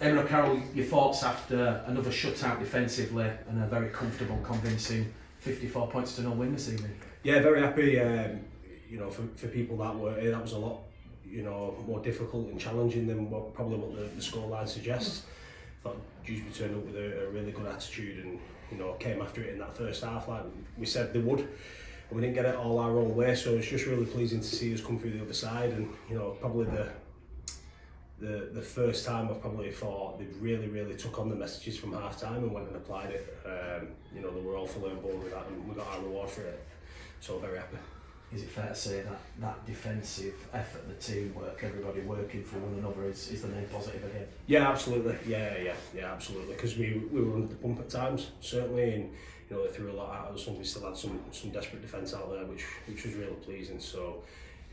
Eamon O'Carroll, your thoughts after another shutout defensively and a very comfortable, convincing 54 points to 0 win this evening? Yeah, very happy. For people that were here, that was a lot, more difficult and challenging than what the scoreline suggests. I thought Dewsbury turned up with a really good attitude and came after it in that first half like we said they would. And we didn't get it all our own way, so it's just really pleasing to see us come through the other side. And probably the first time I've probably thought they really took on the messages from half time and went and applied it. They were all fully on board with that and we got our reward for it, so very happy. Is it fair to say that defensive effort, the teamwork, everybody working for one another is the main positive again? Yeah, absolutely. Yeah, absolutely. Because we were under the pump at times, certainly, and they threw a lot at us, and we still had some desperate defence out there, which was really pleasing. So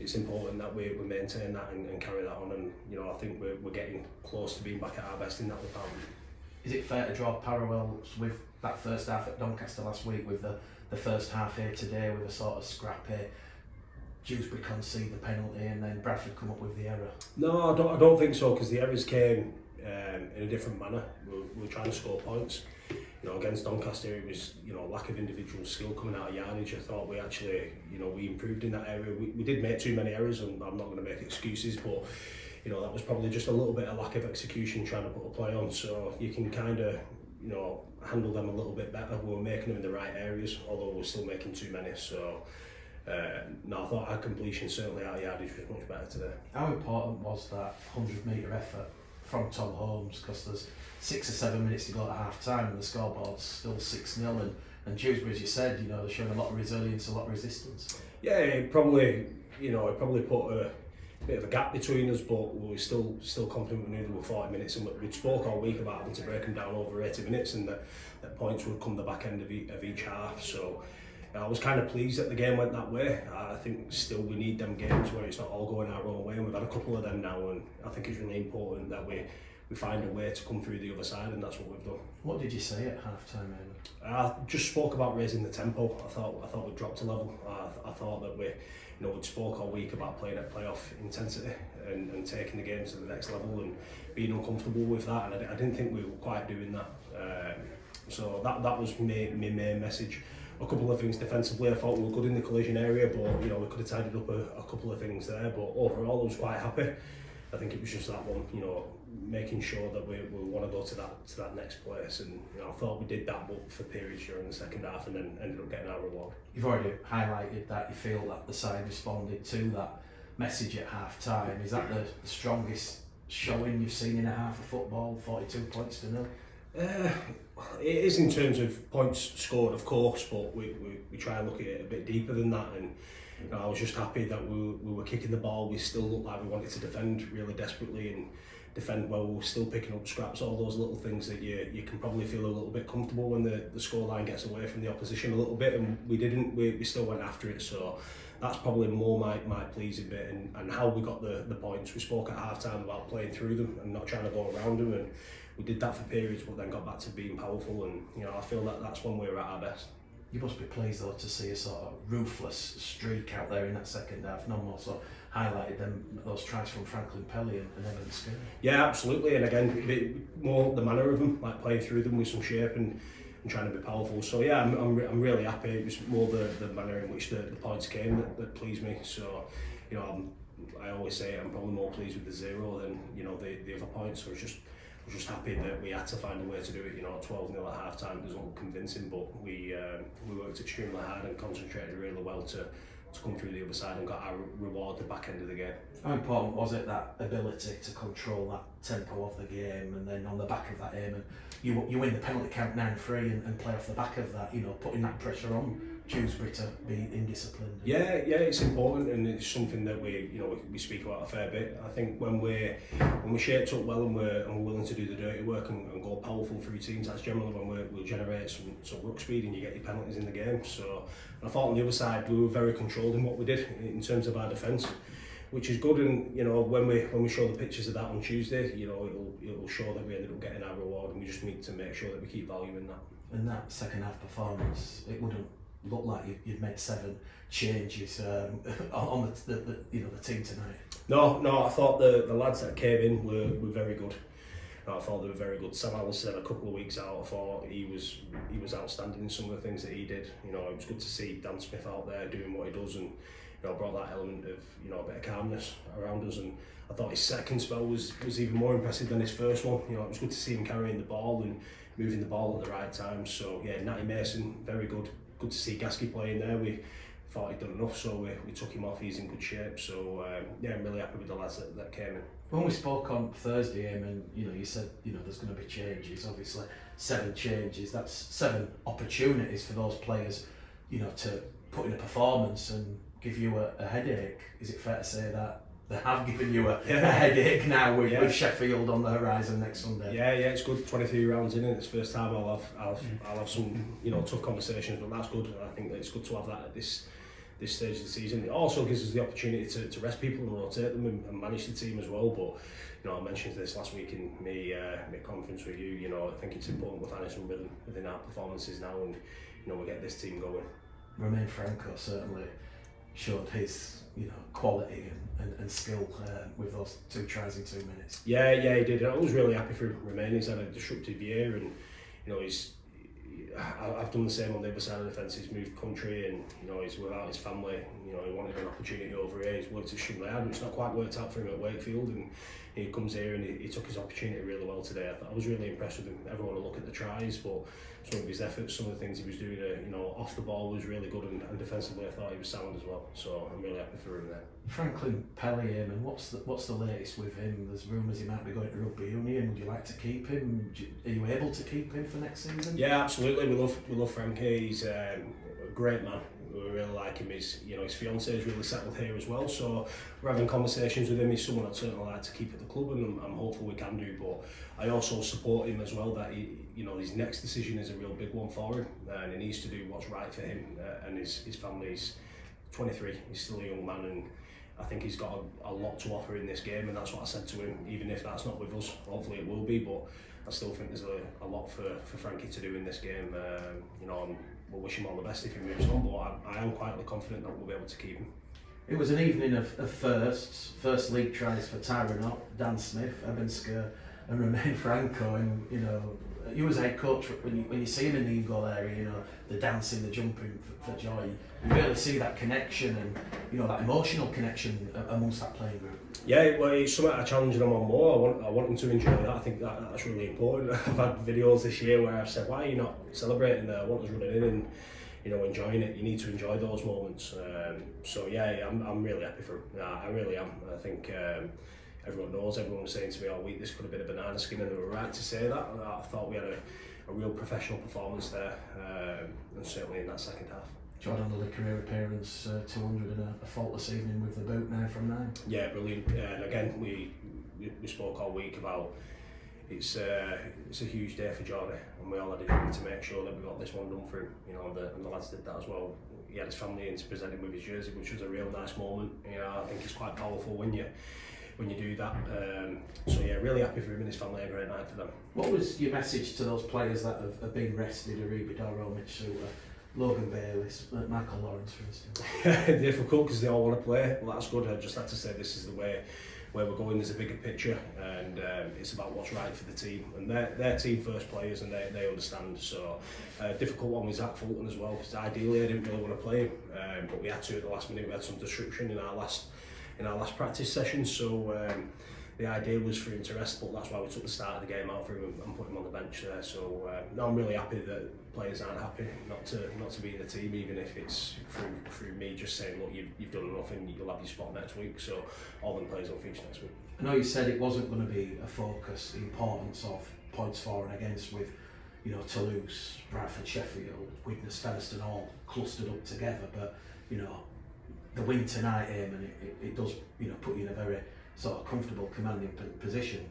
it's important that we maintain that and carry that on, and I think we're getting close to being back at our best in that department. Is it fair to draw parallels with that first half at Doncaster last week with the first half here today with a sort of scrappy? Dewsbury concede the penalty and then Bradford come up with the error? No, I don't think so, because the errors came in a different manner. We were trying to score points. Against Doncaster it was lack of individual skill coming out of yardage. I thought we actually we improved in that area. We did make too many errors, and I'm not going to make excuses, but that was probably just a little bit of lack of execution trying to put a play on. So you can kind of handle them a little bit better. We were making them in the right areas, although we're still making too many. So I thought our completion certainly out of yardage was much better today. How important was that 100-metre effort from Tom Holmes? Because there's 6 or 7 minutes to go at half time and the scoreboard's still 6-0, and Dewsbury, as you said, they're showing a lot of resilience, a lot of resistance. Yeah, it probably put a bit of a gap between us, but we were still confident. We knew there were 40 minutes, and we'd spoke all week about having to break them down over 80 minutes, and that points would come the back end of each half. So I was kind of pleased that the game went that way. I think still we need them games where it's not all going our own way, and we've had a couple of them now, and I think it's really important that we find a way to come through the other side, and that's what we've done. What did you say at half time, Eamon? I just spoke about raising the tempo. I thought we dropped a level. I thought that we'd spoke all week about playing at playoff intensity and taking the game to the next level and being uncomfortable with that, and I didn't think we were quite doing that. So that was my main message. A couple of things defensively, I thought we were good in the collision area, but we could have tidied up a couple of things there. But overall, I was quite happy. I think it was just that one, making sure that we want to go to that next place, and I thought we did that, but for periods during the second half, and then ended up getting our reward. You've already highlighted that you feel that the side responded to that message at half time. Is that the strongest showing you've seen in a half of football? 42 points to 0. It is in terms of points scored, of course, but we try and look at it a bit deeper than that. And I was just happy that we were kicking the ball. We still looked like we wanted to defend really desperately and defend well. We were still picking up scraps, all those little things that you can probably feel a little bit comfortable when the scoreline gets away from the opposition a little bit, and we didn't. We still went after it. So that's probably more my pleasing bit, and how we got the points. We spoke at half time about playing through them and not trying to go around them, and we did that for periods, but then got back to being powerful, and I feel that's when we were at our best. You must be pleased though to see a sort of ruthless streak out there in that second half. No more so highlighted those tries from Franklin Pelly and Evan Skinner. Yeah, absolutely, and again, more the manner of them, like playing through them with some shape and trying to be powerful. So yeah, I'm really happy. It was more the manner in which the points came that pleased me. So I always say I'm probably more pleased with the 0 than the other points. So I was just happy that we had to find a way to do it. 12-0 at half time doesn't look convincing, but we worked extremely hard and concentrated really well to come through the other side and got our reward the back end of the game. How important was it, that ability to control that tempo of the game, and then on the back of that, Eamon, you win the penalty count 9-3 and play off the back of that, putting that pressure on Dewsbury to be indisciplined? Yeah, it's important, and it's something that we speak about a fair bit. I think when we're shaped up well and we're willing to do the dirty work and go powerful through teams, that's generally when we'll generate some ruck speed and you get your penalties in the game. So I thought on the other side we were very controlled in what we did in terms of our defence, which is good. And when we show the pictures of that on Tuesday, it'll show that we ended up getting our reward, and we just need to make sure that we keep valuing that. And that second half performance, it wouldn't look like you'd made 7 changes on the team tonight. No, I thought the lads that came in were very good. I thought they were very good. Sam Allison, a couple of weeks out, I thought he was outstanding in some of the things that he did. You know, it was good to see Dan Smith out there doing what he does, and brought that element of a bit of calmness around us. And I thought his second spell was even more impressive than his first one. It was good to see him carrying the ball and moving the ball at the right time. So yeah, Natty Mason, very good. Good to see Gasky playing there. We thought he'd done enough, so we took him off. He's in good shape. So yeah, I'm really happy with the lads that came in. When we spoke on Thursday, Eamon, you said there's going to be changes. Obviously, 7 changes. That's 7 opportunities for those players, to put in a performance and give you a headache. Is it fair to say that they have given you a headache now with Sheffield on the horizon next Sunday? Yeah, it's good. 23 rounds in it. It's the first time I'll have some tough conversations, but that's good. I think that it's good to have that at this stage of the season. It also gives us the opportunity to rest people and rotate them and manage the team as well. But I mentioned this last week in my conference with you. I think it's important we're finding some rhythm within our performances now, and we get this team going. Romain Franco certainly showed his quality and skill with those 2 tries in 2 minutes. Yeah, he did. I was really happy for Romain. He's had a disruptive year, and I've done the same on the other side of the fence. He's moved country, and he's without his family. He wanted an opportunity over here. He's worked extremely hard, but it's not quite worked out for him at Wakefield, and he comes here and he took his opportunity really well today. I was really impressed with him. Everyone will look at the tries, but some of his efforts, some of the things he was doing, off the ball was really good, and defensively I thought he was sound as well. So I'm really happy for him there. Franklin Pelly, Eamon, what's the latest with him? There's rumours he might be going to rugby union. Would you like to keep him? Are you able to keep him for next season? Yeah, absolutely. We love Frankie. He's a great man. We really like him. His fiancée is really settled here as well. So we're having conversations with him. He's someone I'd certainly like to keep at the club, and I'm hopeful we can do. But I also support him as well. That his next decision is a real big one for him, and he needs to do what's right for him and his family. He's 23. He's still a young man, and I think he's got a lot to offer in this game, and that's what I said to him. Even if that's not with us, hopefully it will be. But I still think there's a lot for Frankie to do in this game. We'll wish him all the best if he moves on, but I am quietly confident that we'll be able to keep him. It was an evening of first league tries for Tyrone Ott, Dan Smith, Ebensker and Romain Franco, and you as head coach, when you see him in the goal area, the dancing, the jumping for joy, you really see that connection and that emotional connection amongst that playing group. Yeah, well, it's something I challenge them on more. I want them to enjoy that. I think that's really important. I've had videos this year where I've said, why are you not celebrating there? I want us running in and enjoying it. You need to enjoy those moments. So yeah, I'm really happy for him. I really am. I think everyone knows. Everyone was saying to me all week this could have been a banana skin, and they were right to say that. I thought we had a real professional performance there, and certainly in that second half. Jordan, another career appearance, 200 and a faultless evening with the boot 9 from 9. Yeah, brilliant. And again, we spoke all week about it's a huge day for Jordan, and we all had a duty to make sure that we got this one done for him. And the lads did that as well. He had his family in to present him with his jersey, which was a real nice moment. I think it's quite powerful when you do that. So yeah, really happy for him and his family. A great night for them. What was your message to those players that have been rested? Aribi Doro, Mitch Suter, Logan Bayliss, Michael Lawrence, for instance? Difficult because they all want to play. Well, that's good. I just had to say this is the way where we're going. There's a bigger picture, and it's about what's right for the team. And they're team first players, and they understand. So difficult one with Zach Fulton as well, because ideally I didn't really want to play him, but we had to at the last minute. We had some disruption in our last practice session. So the idea was for him to rest, but that's why we took the start of the game out for him and put him on the bench there. So no, I'm really happy that players aren't happy not to be in the team, even if it's through me just saying, look, you've done enough and you'll have your spot next week. So all them players will feature next week. I know you said it wasn't going to be a focus, the importance of points for and against with Toulouse, Bradford, Sheffield, Widnes, Featherstone all clustered up together, but the win tonight, Eamon, it does put you in a very sort of comfortable, commanding position.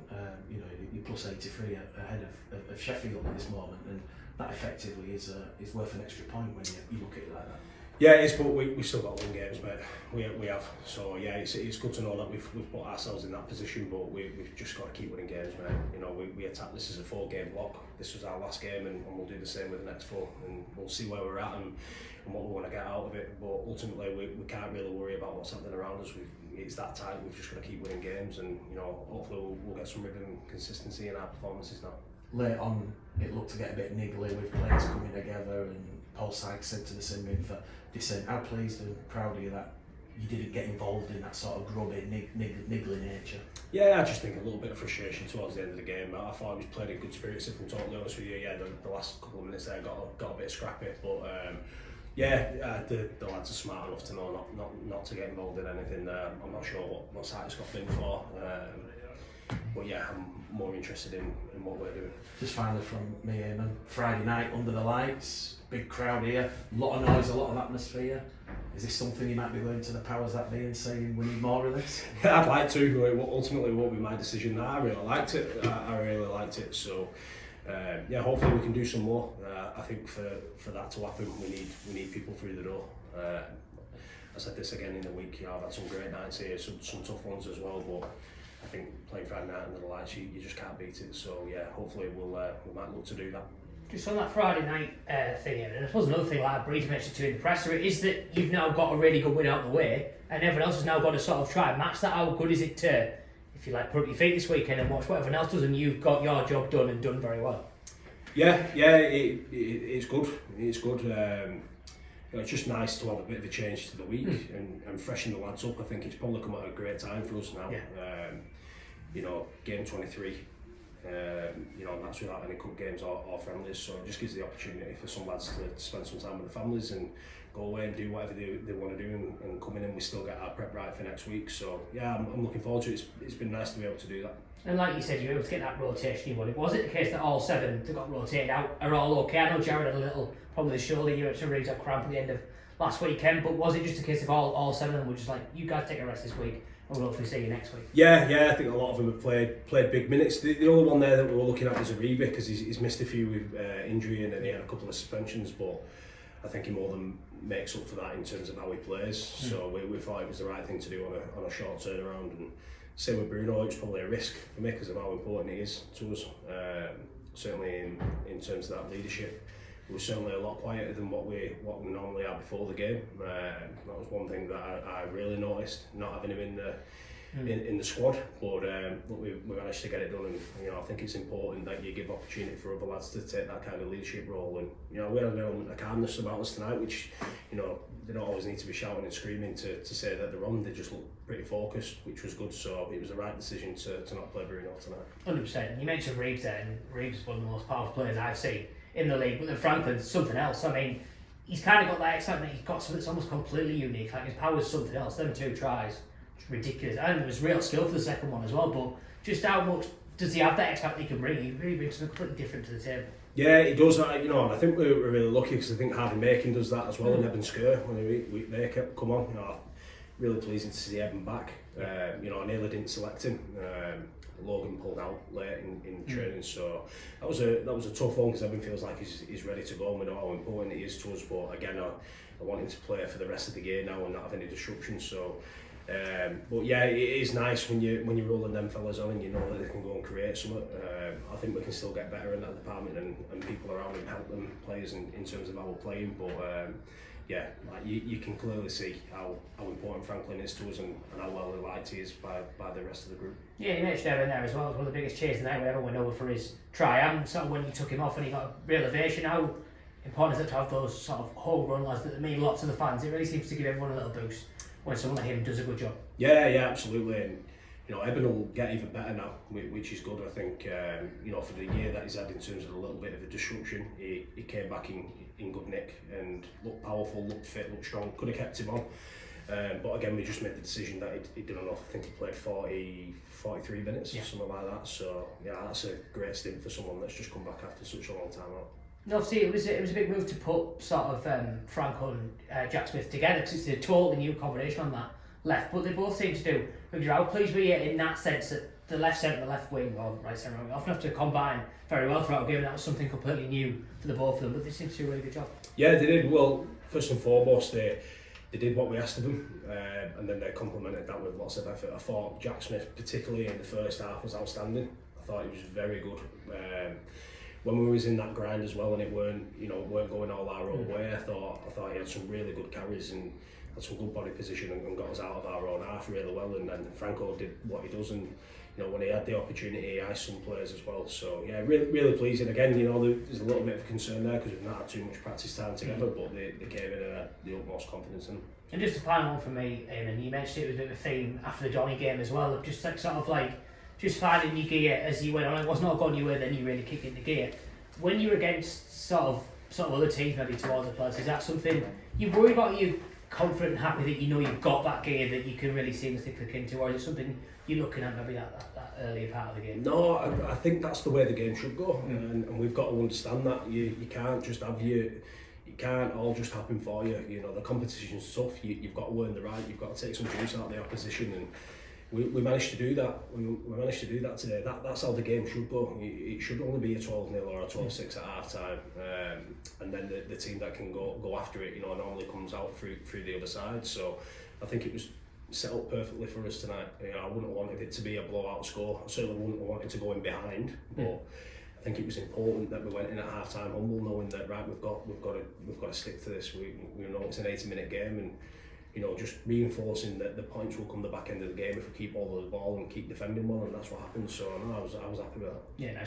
You're plus 83 ahead of Sheffield at this moment, and that effectively is worth an extra point when you look at it like that. Yeah, it is, but we still got 1 games, mate. We have. So yeah, it's good to know that we've put ourselves in that position, but we've just got to keep winning games, mate. You know, we attacked this as a 4-game block. This was our last game, and we'll do the same with the next 4, and we'll see where we're at and what we want to get out of it. But ultimately, we can't really worry about what's happening around us. It's that tight. We've just got to keep winning games, and you know, hopefully we'll get some rhythm and consistency in our performances now. Late on, it looked to get a bit niggly with players coming together, and Paul Sykes said to the Simbin for saying how pleased and proud of you that you didn't get involved in that sort of grubby, niggly nature. Yeah, I just think a little bit of frustration towards the end of the game. I thought we played in good spirits, if I'm totally honest with you. Yeah, the last couple of minutes there got a bit scrappy, but the lads are smart enough to know not to get involved in anything. I'm not sure what Sykes got been for, but yeah, I'm more interested in what we're doing. Just finally from me, Eamon, Friday night under the lights, big crowd here, a lot of noise, a lot of atmosphere. Is this something you might be going to the powers that be and saying we need more of this? Yeah, I'd like to. Ultimately, it won't be my decision. I really liked it. I really liked it. So yeah, hopefully we can do some more. I think for that to happen, we need people through the door. I said this again in the week. You know, I've had some great nights here, some tough ones as well, but I think playing Friday night under the lights, you just can't beat it. So yeah, hopefully we might look to do that. Just on that Friday night thing, and I suppose another thing like Breeze mentioned too in the presser is that you've now got a really good win out of the way, and everyone else has now got to sort of try and match that. How good is it to, if you like, put up your feet this weekend and watch what everyone else does, and you've got your job done and done very well? Yeah, it's good. It's good. You know, it's just nice to have a bit of a change to the week and freshen the lads up. I think it's probably come at a great time for us now. Yeah. You know, game 23. You know, and that's without any cup games or friendlies, so it just gives the opportunity for some lads to spend some time with the families and go away and do whatever they want to do, and coming in we still get our prep right for next week. So yeah, I'm looking forward to it. It's been nice to be able to do that. And like you said, you were able to get that rotation you wanted. Was it the case that all 7 that got rotated out are all okay? I know Jared had a little problem with his shoulder, you had a cramp at the end of last weekend, but was it just a case of all 7 of them were just like, you guys take a rest this week and we'll hopefully see you next week? Yeah, I think a lot of them have played big minutes. The only one there that we were looking at was Ariba, because he's missed a few with injury and then he had a couple of suspensions, but I think he more than makes up for that in terms of how he plays. So we thought it was the right thing to do on a short turnaround. And same with Bruno, it's probably a risk for me because of how important he is to us. Certainly in terms of that leadership, we were certainly a lot quieter than what we normally are before the game. That was one thing that I really noticed, not having him in the squad. But we managed to get it done, and you know, I think it's important that you give opportunity for other lads to take that kind of leadership role. And you know, we had an element of calmness about us tonight, which, you know, they don't always need to be shouting and screaming to say that they're on. They just look pretty focused, which was good. So it was the right decision to not play Bruno tonight. 100%. You mentioned Reeves there, and Reeves is one of the most powerful players I've seen in the league, but then Franklin's something else. I mean, he's kind of got that excitement. He's got something that's almost completely unique. Like his power's something else. Them 2 tries, it's ridiculous. And there was real skill for the second one as well. But just how much does he have that X factor he can bring? He really brings something completely different to the table. Yeah, he does. You know, and I think we're really lucky because I think Harvey Makin does that as well in Eben Skur when they kept come on. You know, really pleasing to see Eben back. You know, I nearly didn't select him. Logan pulled out late in training, so that was a tough one because Eben feels like he's ready to go, and we know how important he is to us. But again, I want him to play for the rest of the game now and not have any disruption. So, but yeah, it is nice when you're rolling them fellas on and you know that they can go and create something. I think we can still get better in that department and people around him help them players in terms of how we're playing. But yeah, like you can clearly see how important Franklin is to us and how well liked he is by the rest of the group. Yeah, you mentioned Evan there as well. It was one of the biggest cheers tonight when everyone went over for his try, and sort of when you took him off and he got a real ovation. How important is it to have those sort of home run lads that mean lots to the fans? It really seems to give everyone a little boost when someone like him does a good job. Yeah, absolutely. And you know, Eben will get even better now, which is good. I think you know, for the year that he's had in terms of a little bit of a disruption, he came back in good nick and looked powerful, looked fit, looked strong. Could have kept him on, but again, we just made the decision that he'd done enough. I think he played 43 minutes, something like that. So yeah, that's a great stint for someone that's just come back after such a long time out. And obviously, it was a big move to put sort of Franco and Jack Smith together because it's a totally new combination on that left. But they both seem to do. How pleased were you in that sense that the left centre and the left wing, or right centre, often have to combine very well throughout a game, and that was something completely new for the both of them. But they seem to do a really good job. Yeah, they did. Well, first and foremost, they did what we asked of them, and then they complemented that with lots of effort. I thought Jack Smith, particularly in the first half, was outstanding. I thought he was very good. When we was in that grind as well, and it weren't going all our own way, I thought he had some really good carries and had some good body position and got us out of our own half really well. And then Franco did what he does, and when he had the opportunity, he iced some players as well. So yeah, really pleasing. Again, there's a little bit of concern there because we've not had too much practice time together, but they came in and had the utmost confidence in them. And just a final one for me, Eamon, you mentioned it was a bit of a theme after the Johnny game as well, of just like sort of like just finding your gear as you went on. It was not going your way, then you really kicked into gear. When you're against sort of other teams maybe towards the players, is that something you worry about? Are you confident and happy that you've got that gear that you can really seamlessly click into, or is it something you're looking at maybe that earlier part of the game? No, I think that's the way the game should go, and we've got to understand that you can't just have it can't all just happen for you. The competition's tough. You've got to earn the right. You've got to take some juice out of the opposition, and we managed to do that. We managed to do that today. That's how the game should go. It should only be a 12-0 or a 12-6 at half time, and then the team that can go after it, normally comes out through the other side. So I think it was set up perfectly for us tonight. I wouldn't have wanted it to be a blowout score. I certainly wouldn't have wanted to go in behind, but I think it was important that we went in at half time humble, knowing that we've got to stick to this. We know it's an 80-minute game, and just reinforcing that the points will come the back end of the game if we keep all of the ball and keep defending well, and that's what happened. So I was happy with that. Yeah, nice.